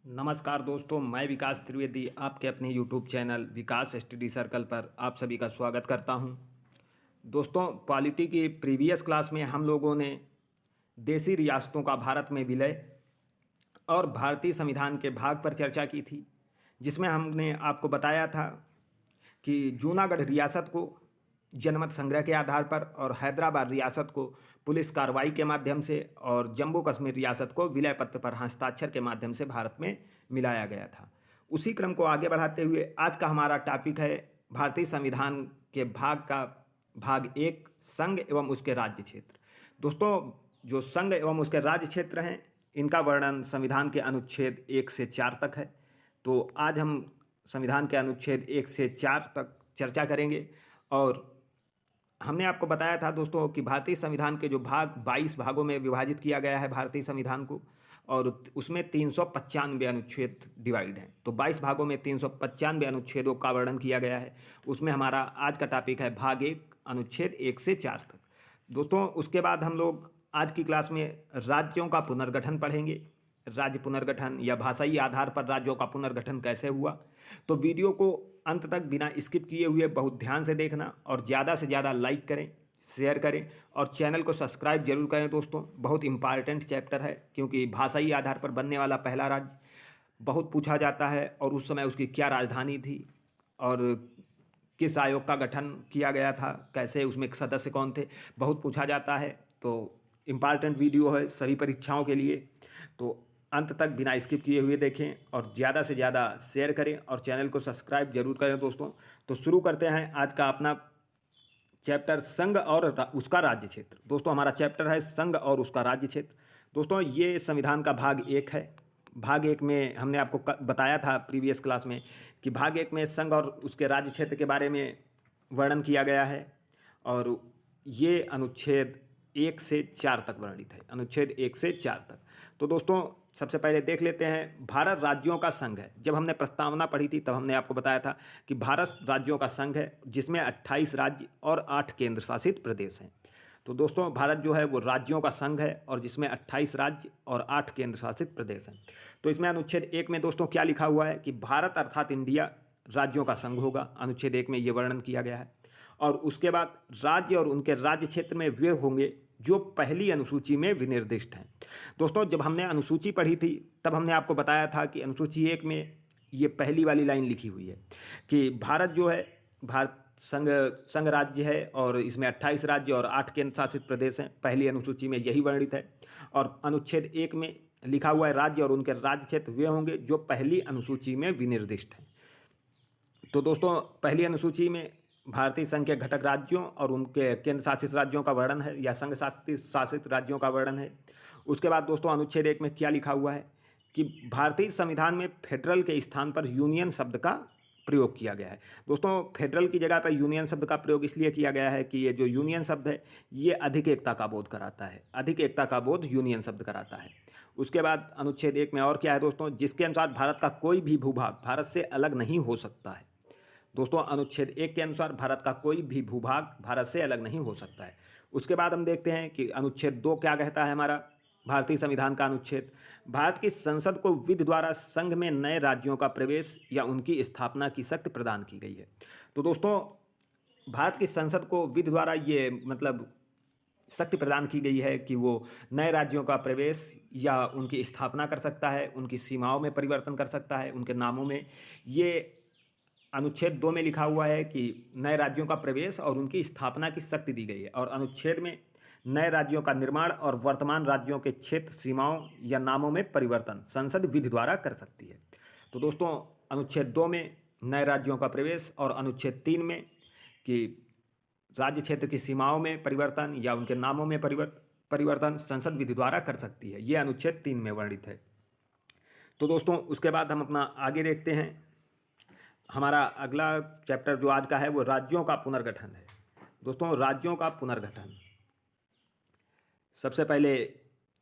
नमस्कार दोस्तों, मैं विकास त्रिवेदी आपके अपने यूट्यूब चैनल विकास स्टडी सर्कल पर आप सभी का स्वागत करता हूं। दोस्तों, पॉलिटी की प्रीवियस क्लास में हम लोगों ने देशी रियासतों का भारत में विलय और भारतीय संविधान के भाग पर चर्चा की थी, जिसमें हमने आपको बताया था कि जूनागढ़ रियासत को जनमत संग्रह के आधार पर और हैदराबाद रियासत को पुलिस कार्रवाई के माध्यम से और जम्मू कश्मीर रियासत को विलय पत्र पर हस्ताक्षर के माध्यम से भारत में मिलाया गया था। उसी क्रम को आगे बढ़ाते हुए आज का हमारा टॉपिक है भारतीय संविधान के भाग एक, संघ एवं उसके राज्य क्षेत्र। दोस्तों, जो संघ एवं उसके राज्य क्षेत्र हैं, इनका वर्णन संविधान के अनुच्छेद 1 से 4 तक है। तो आज हम संविधान के अनुच्छेद 1 से 4 तक चर्चा करेंगे। और हमने आपको बताया था दोस्तों कि भारतीय संविधान के जो भाग 22 भागों में विभाजित किया गया है भारतीय संविधान को, और उसमें 395 अनुच्छेद डिवाइड हैं। तो 22 भागों में 395 अनुच्छेदों का वर्णन किया गया है। उसमें हमारा आज का टॉपिक है भाग 1, अनुच्छेद 1 से 4 तक। दोस्तों, उसके बाद हम लोग आज की क्लास में राज्यों का पुनर्गठन पढ़ेंगे। राज्य पुनर्गठन या भाषाई आधार पर राज्यों का पुनर्गठन कैसे हुआ। तो वीडियो को अंत तक बिना स्किप किए हुए बहुत ध्यान से देखना और ज़्यादा से ज़्यादा लाइक करें, शेयर करें और चैनल को सब्सक्राइब जरूर करें। दोस्तों, बहुत इंपॉर्टेंट चैप्टर है, क्योंकि भाषाई आधार पर बनने वाला पहला राज्य बहुत पूछा जाता है, और उस समय उसकी क्या राजधानी थी और किस आयोग का गठन किया गया था, कैसे उसमें सदस्य कौन थे, बहुत पूछा जाता है। तो इम्पॉर्टेंट वीडियो है सभी परीक्षाओं के लिए। तो अंत तक बिना स्किप किए हुए देखें और ज़्यादा से ज़्यादा शेयर करें और चैनल को सब्सक्राइब जरूर करें। दोस्तों, तो शुरू करते हैं आज का अपना चैप्टर, संघ और उसका राज्य क्षेत्र। दोस्तों, हमारा चैप्टर है संघ और उसका राज्य क्षेत्र। दोस्तों, ये संविधान का भाग 1 है। भाग 1 में हमने आपको बताया था प्रीवियस क्लास में कि भाग 1 में संघ और उसके राज्य क्षेत्र के बारे में वर्णन किया गया है, और ये अनुच्छेद 1 से 4 तक वर्णित है। अनुच्छेद 1 से 4 तक। तो दोस्तों, सबसे पहले देख लेते हैं, भारत राज्यों का संघ है। जब हमने प्रस्तावना पढ़ी थी तब हमने आपको बताया था कि भारत राज्यों का संघ है, जिसमें 28 राज्य और 8 केंद्र शासित प्रदेश हैं। तो दोस्तों, भारत जो है वो राज्यों का संघ है, और जिसमें 28 राज्य और 8 केंद्र शासित प्रदेश हैं। तो इसमें अनुच्छेद 1 में दोस्तों क्या लिखा हुआ है कि भारत अर्थात इंडिया राज्यों का संघ होगा। अनुच्छेद 1 में ये वर्णन किया गया है। और उसके बाद राज्य और उनके राज्य क्षेत्र में वे होंगे जो पहली अनुसूची में विनिर्दिष्ट हैं। दोस्तों, जब हमने अनुसूची पढ़ी थी तब हमने आपको बताया था कि अनुसूची 1 में ये पहली वाली लाइन लिखी हुई है कि भारत जो है, भारत संघ राज्य है, और इसमें 28 राज्य और 8 केंद्र शासित प्रदेश हैं। पहली अनुसूची में यही वर्णित है। और अनुच्छेद 1 में लिखा हुआ है राज्य और उनके राज्य क्षेत्र वे होंगे जो पहली अनुसूची में विनिर्दिष्ट हैं। तो दोस्तों, पहली अनुसूची में भारतीय संघ के घटक राज्यों और उनके केंद्र शासित राज्यों का वर्णन है, या संघ शासित राज्यों का वर्णन है। उसके बाद दोस्तों, अनुच्छेद 1 में क्या लिखा हुआ है कि भारतीय संविधान में फेडरल के स्थान पर यूनियन शब्द का प्रयोग किया गया है। दोस्तों, फेडरल की जगह पर यूनियन शब्द का प्रयोग इसलिए किया गया है कि ये जो यूनियन शब्द है ये अधिक एकता का बोध कराता है। अधिक एकता का बोध यूनियन शब्द कराता है। उसके बाद अनुच्छेद 1 में और क्या है दोस्तों, जिसके अनुसार भारत का कोई भी भूभाग भारत से अलग नहीं हो सकता है। दोस्तों, अनुच्छेद 1 के अनुसार भारत का कोई भी भूभाग भारत से अलग नहीं हो सकता है। उसके बाद हम देखते हैं कि अनुच्छेद 2 क्या कहता है हमारा भारतीय संविधान का अनुच्छेद। भारत की संसद को विधि द्वारा संघ में नए राज्यों का प्रवेश या उनकी स्थापना की शक्ति प्रदान की गई है। तो दोस्तों, भारत की संसद को विधि द्वारा ये मतलब शक्ति प्रदान की गई है कि वो नए राज्यों का प्रवेश या उनकी स्थापना कर सकता है, उनकी सीमाओं में परिवर्तन कर सकता है, उनके नामों में। ये अनुच्छेद 2 में लिखा हुआ है कि नए राज्यों का प्रवेश और उनकी स्थापना की शक्ति दी गई है। और अनुच्छेद में नए राज्यों का निर्माण और वर्तमान राज्यों के क्षेत्र, सीमाओं या नामों में परिवर्तन संसद विधि द्वारा कर सकती है। तो दोस्तों, अनुच्छेद 2 में नए राज्यों का प्रवेश, और अनुच्छेद 3 में कि राज्य क्षेत्र की सीमाओं में परिवर्तन या उनके नामों में परिवर्तन संसद विधि द्वारा कर सकती है। ये अनुच्छेद 3 में वर्णित है। तो दोस्तों, उसके बाद हम अपना आगे देखते हैं। हमारा अगला चैप्टर जो आज का है वो राज्यों का पुनर्गठन है। दोस्तों, राज्यों का पुनर्गठन, सबसे पहले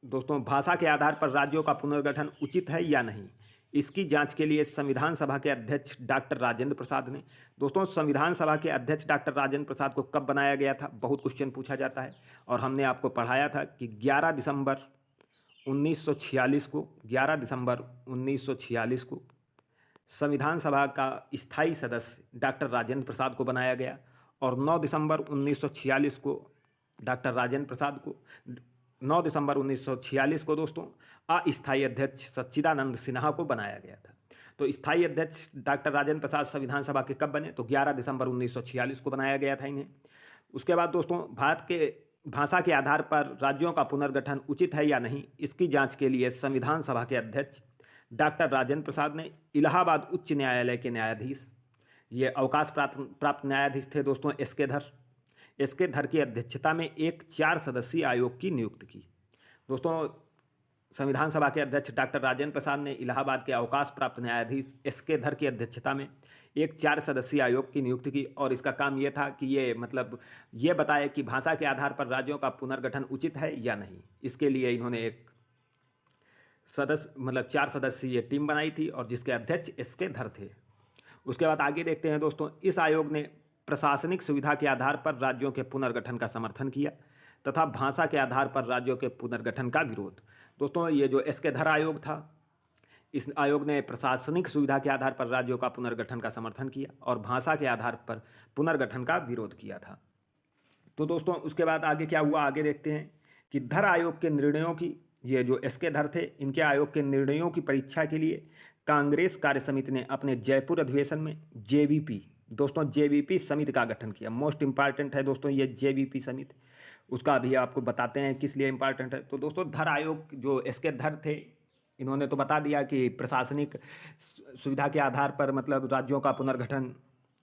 दोस्तों, भाषा के आधार पर राज्यों का पुनर्गठन उचित है या नहीं, इसकी जांच के लिए संविधान सभा के अध्यक्ष डॉक्टर राजेंद्र प्रसाद ने, दोस्तों संविधान सभा के अध्यक्ष डॉक्टर राजेंद्र प्रसाद को कब बनाया गया था, बहुत क्वेश्चन पूछा जाता है। और हमने आपको पढ़ाया था कि 11 दिसंबर 1946 को 11 दिसंबर 1946 को संविधान सभा का स्थायी सदस्य डॉक्टर राजेंद्र प्रसाद को बनाया गया और 9 दिसंबर 1946 को डॉक्टर राजेंद्र प्रसाद को 9 दिसंबर 1946 को दोस्तों अस्थायी अध्यक्ष सच्चिदानंद सिन्हा को बनाया गया था। तो स्थायी अध्यक्ष डॉक्टर राजेंद्र प्रसाद संविधान सभा के कब बने? तो 11 दिसंबर 1946 को बनाया गया था इन्हें। उसके बाद दोस्तों भारत के भाषा के आधार पर राज्यों का पुनर्गठन उचित है या नहीं, इसकी जांच के लिए संविधान सभा के अध्यक्ष डॉक्टर राजेंद्र प्रसाद ने इलाहाबाद उच्च न्यायालय के न्यायाधीश, ये अवकाश प्राप्त न्यायाधीश थे दोस्तों, एस के धर की अध्यक्षता में एक 4 सदस्यीय आयोग की नियुक्ति की। दोस्तों संविधान सभा के अध्यक्ष डॉक्टर राजेंद्र प्रसाद ने इलाहाबाद के अवकाश प्राप्त न्यायाधीश एस.के. धर की अध्यक्षता में एक 4 सदस्यीय आयोग की नियुक्ति की और इसका काम ये था कि ये बताए कि भाषा के आधार पर राज्यों का पुनर्गठन उचित है या नहीं। इसके लिए इन्होंने एक 4 सदस्यीय टीम बनाई थी और जिसके अध्यक्ष एस.के. धर थे। उसके बाद आगे देखते हैं दोस्तों, इस आयोग ने प्रशासनिक सुविधा के आधार पर राज्यों के पुनर्गठन का समर्थन किया तथा भाषा के आधार पर राज्यों के पुनर्गठन का विरोध। दोस्तों ये जो एस.के. धर आयोग था, इस आयोग ने प्रशासनिक सुविधा के आधार पर राज्यों का पुनर्गठन का समर्थन किया और भाषा के आधार पर पुनर्गठन का विरोध किया था। तो दोस्तों उसके बाद आगे क्या हुआ, आगे देखते हैं कि धर आयोग के निर्णयों की, ये जो एस.के. धर थे, इनके आयोग के निर्णयों की परीक्षा के लिए कांग्रेस कार्य समिति ने अपने जयपुर अधिवेशन में जेवीपी समिति का गठन किया। मोस्ट इंपॉर्टेंट है दोस्तों ये जेवीपी समिति, उसका भी आपको बताते हैं किस लिए इंपॉर्टेंट है। तो दोस्तों धर आयोग जो एस.के. धर थे, इन्होंने तो बता दिया कि प्रशासनिक सुविधा के आधार पर राज्यों का पुनर्गठन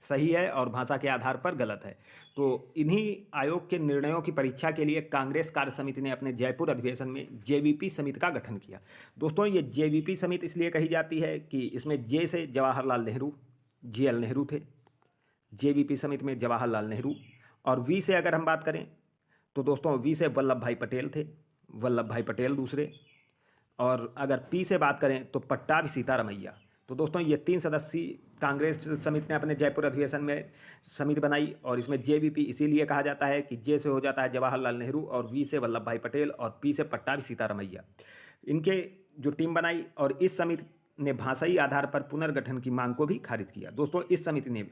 सही है और भाषा के आधार पर गलत है। तो इन्हीं आयोग के निर्णयों की परीक्षा के लिए कांग्रेस कार्य समिति ने अपने जयपुर अधिवेशन में जेवीपी समिति का गठन किया। दोस्तों ये जेवीपी समिति इसलिए कही जाती है कि इसमें जे से जवाहरलाल नेहरू, JL नेहरू थे जेवीपी समिति में, जवाहरलाल नेहरू, और वी से अगर हम बात करें तो दोस्तों वी से वल्लभ भाई पटेल थे, वल्लभ भाई पटेल दूसरे, और अगर पी से बात करें तो पट्टाभी सीतारमैया। तो दोस्तों ये 3 सदस्यीय कांग्रेस समिति ने अपने जयपुर अधिवेशन में समिति बनाई और इसमें जेवीपी इसीलिए कहा जाता है कि जे से हो जाता है जवाहरलाल नेहरू और वी से वल्लभ भाई पटेल और पी से पट्टाभी सीतारमैया। इनके जो टीम बनाई और इस समिति ने भाषाई आधार पर पुनर्गठन की मांग को भी खारिज किया। दोस्तों इस समिति ने,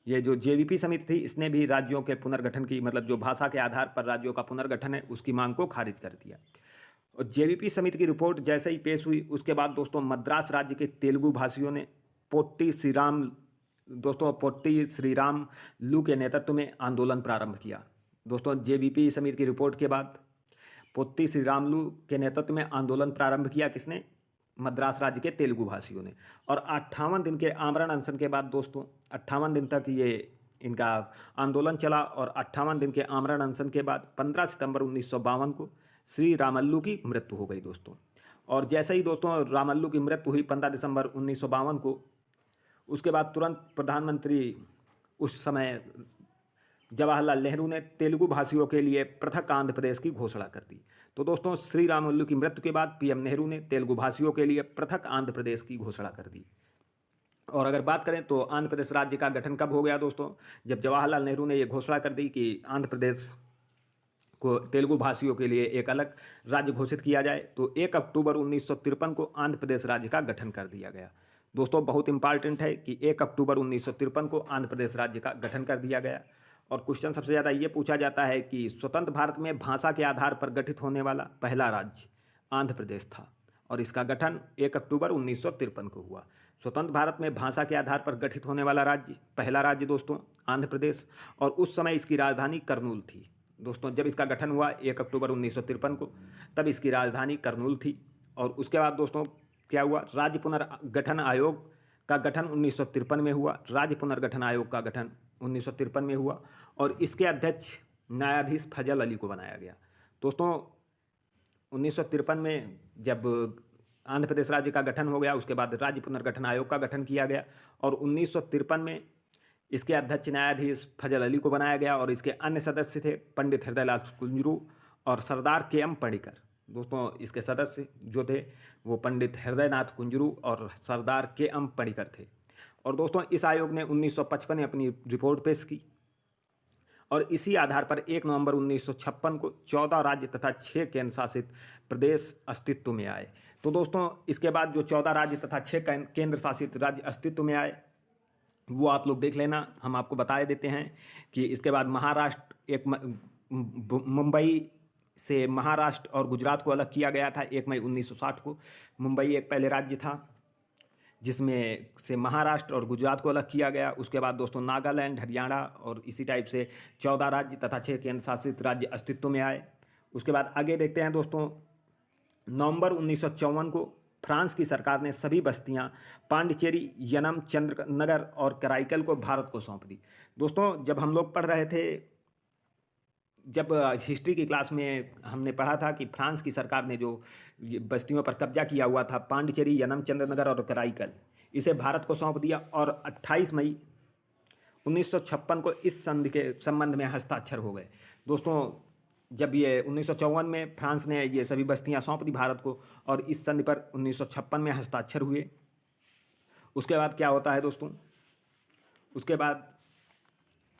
ये जो जेवीपी समिति थी, इसने भी राज्यों के पुनर्गठन की जो भाषा के आधार पर राज्यों का पुनर्गठन है उसकी मांग को खारिज कर दिया। और जेवीपी समिति की रिपोर्ट जैसे ही पेश हुई उसके बाद दोस्तों मद्रास राज्य के तेलुगु भाषियों ने पोट्टी श्रीराम लू के नेतृत्व में आंदोलन प्रारंभ किया। दोस्तों जेवीपी समिति की रिपोर्ट के बाद पोट्टी श्रीराम लू के नेतृत्व में आंदोलन प्रारंभ किया किसने? मद्रास राज्य के तेलुगु भाषियों ने। और 58 दिन के आमरण अनशन के बाद दोस्तों 58 दिन तक ये इनका आंदोलन चला और 58 दिन के आमरण अनशन के बाद 15 सितंबर 1952 को श्री रामल्लू की मृत्यु हो गई दोस्तों। और जैसे ही दोस्तों रामल्लू की मृत्यु हुई 15 दिसंबर 1952 को, उसके बाद तुरंत प्रधानमंत्री उस समय जवाहरलाल नेहरू ने तेलुगु भाषियों के लिए पृथक आंध्र प्रदेश की घोषणा कर दी। तो दोस्तों श्री रामल्लू की मृत्यु के बाद PM नेहरू ने तेलुगु भाषियों के लिए पृथक आंध्र प्रदेश की घोषणा कर दी। और अगर बात करें तो आंध्र प्रदेश राज्य का गठन कब हो गया दोस्तों? जब जवाहरलाल नेहरू ने ये घोषणा कर दी कि आंध्र प्रदेश को तेलुगु भाषियों के लिए एक अलग राज्य घोषित किया जाए, तो 1 अक्टूबर 1953 को आंध्र प्रदेश राज्य का गठन कर दिया गया। दोस्तों बहुत इंपॉर्टेंट है कि 1 अक्टूबर 1953 को आंध्र प्रदेश राज्य का गठन कर दिया गया। और क्वेश्चन सबसे ज़्यादा ये पूछा जाता है कि स्वतंत्र भारत में भाषा के आधार पर गठित होने वाला पहला राज्य आंध्र प्रदेश था और इसका गठन 1 अक्टूबर 1953 को हुआ। स्वतंत्र भारत में भाषा के आधार पर गठित होने वाला राज्य, पहला राज्य दोस्तों आंध्र प्रदेश, और उस समय इसकी राजधानी करनूल थी। दोस्तों जब इसका गठन हुआ 1 अक्टूबर 1953 को, तब इसकी राजधानी करनूल थी। और उसके बाद दोस्तों क्या हुआ? राज्य पुनर्गठन आयोग का गठन 1953 में हुआ। राज्य पुनर्गठन आयोग का गठन 1953 में हुआ और इसके अध्यक्ष न्यायाधीश फजल अली को बनाया गया। दोस्तों 1953 में जब आंध्र प्रदेश राज्य का गठन हो गया, उसके बाद राज्य पुनर्गठन आयोग का गठन किया गया और 1953 में इसके अध्यक्ष न्यायाधीश फजल अली को बनाया गया और इसके अन्य सदस्य थे पंडित हृदयलाल कुंजरू और सरदार KM पडिक्कर। दोस्तों इसके सदस्य जो थे वो पंडित हृदयनाथ कुंजरू और सरदार KM पडिक्कर थे। और दोस्तों इस आयोग ने 1955 में अपनी रिपोर्ट पेश की और इसी आधार पर 1 नवंबर 1956 को 14 राज्य तथा 6 केंद्र शासित प्रदेश अस्तित्व में आए। तो दोस्तों इसके बाद जो 14 राज्य तथा 6 केंद्र शासित राज्य अस्तित्व में आए वो आप लोग देख लेना, हम आपको बता देते हैं कि इसके बाद महाराष्ट्र एक मुंबई से महाराष्ट्र और गुजरात को अलग किया गया था 1 मई 1960 को। मुंबई एक पहले राज्य था जिसमें से महाराष्ट्र और गुजरात को अलग किया गया। उसके बाद दोस्तों नागालैंड, हरियाणा और इसी टाइप से 14 राज्य तथा 6 केंद्र शासित राज्य अस्तित्व में आए। उसके बाद आगे देखते हैं दोस्तों, नवंबर 1954 को फ्रांस की सरकार ने सभी बस्तियां पांडिचेरी, यनम, चंद्रनगर और कराईकल को भारत को सौंप दी। दोस्तों जब हम लोग पढ़ रहे थे, जब हिस्ट्री की क्लास में हमने पढ़ा था कि फ्रांस की सरकार ने जो बस्तियों पर कब्जा किया हुआ था पांडिचेरी, यनम, चंद्रनगर और कराईकल, इसे भारत को सौंप दिया और 28 मई 1956 को इस संधि के संबंध में हस्ताक्षर हो गए। दोस्तों जब ये 1954 में फ्रांस ने ये सभी बस्तियां सौंप दी भारत को और इस संधि पर 1956 में हस्ताक्षर हुए। उसके बाद क्या होता है दोस्तों,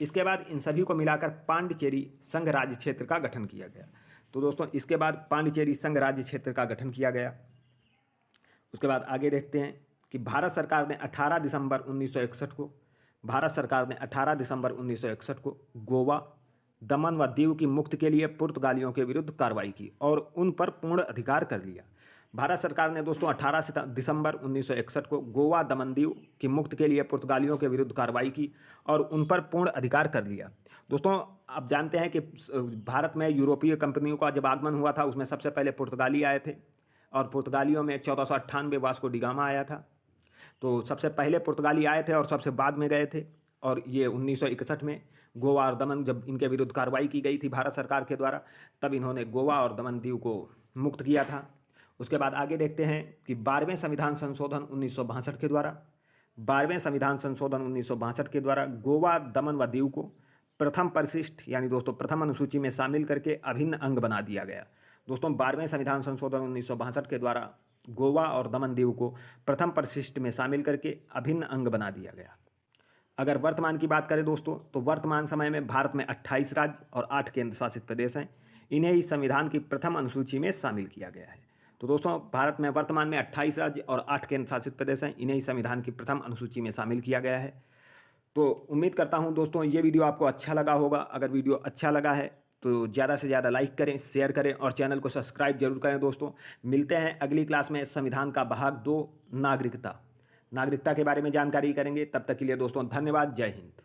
इसके बाद इन सभी को मिलाकर पांडिचेरी संघ राज्य क्षेत्र का गठन किया गया। तो दोस्तों इसके बाद पांडिचेरी संघ राज्य क्षेत्र का गठन किया गया। उसके बाद आगे देखते हैं कि भारत सरकार ने 18 दिसंबर 1961 को गोवा, दमन व दीव की मुक्ति के लिए पुर्तगालियों के विरुद्ध कार्रवाई की और उन पर पूर्ण अधिकार कर लिया। भारत सरकार ने दोस्तों 18 दिसंबर 1961 को गोवा, दमन, दीव की मुक्ति के लिए पुर्तगालियों के विरुद्ध कार्रवाई की और उन पर पूर्ण अधिकार कर लिया। दोस्तों आप जानते हैं कि भारत में यूरोपीय कंपनियों का जब आगमन हुआ था उसमें सबसे पहले पुर्तगाली आए थे और पुर्तगालियों में 1498 वास्को डी गामा आया था। तो सबसे पहले पुर्तगाली आए थे और सबसे बाद में गए थे और ये 1961 में गोवा और दमन जब इनके विरुद्ध कार्रवाई की गई थी भारत सरकार के द्वारा, तब इन्होंने गोवा और दमन दीव को मुक्त किया था। उसके बाद आगे देखते हैं कि 12वें संविधान संशोधन 1962 के द्वारा गोवा, दमन व दीव को प्रथम परिशिष्ट यानी दोस्तों प्रथम अनुसूची में शामिल करके अभिन्न अंग बना दिया गया। दोस्तों 12वें संविधान संशोधन 1962 के द्वारा गोवा और दमन दीव को प्रथम परिशिष्ट में शामिल करके अभिन्न अंग बना दिया गया। अगर वर्तमान की बात करें दोस्तों, तो वर्तमान समय में भारत में 28 राज्य और 8 केंद्र शासित प्रदेश हैं। इन्हें ही संविधान की प्रथम अनुसूची में शामिल किया गया है। तो दोस्तों भारत में वर्तमान में 28 राज्य और 8 केंद्र शासित प्रदेश हैं, इन्हें ही संविधान की प्रथम अनुसूची में शामिल किया गया है। तो उम्मीद करता हूं दोस्तों ये वीडियो आपको अच्छा लगा होगा। अगर वीडियो अच्छा लगा है तो ज़्यादा से ज़्यादा लाइक करें, शेयर करें और चैनल को सब्सक्राइब जरूर करें। दोस्तों मिलते हैं अगली क्लास में। संविधान का भाग 2 नागरिकता के बारे में जानकारी करेंगे। तब तक के लिए दोस्तों धन्यवाद। जय हिंद।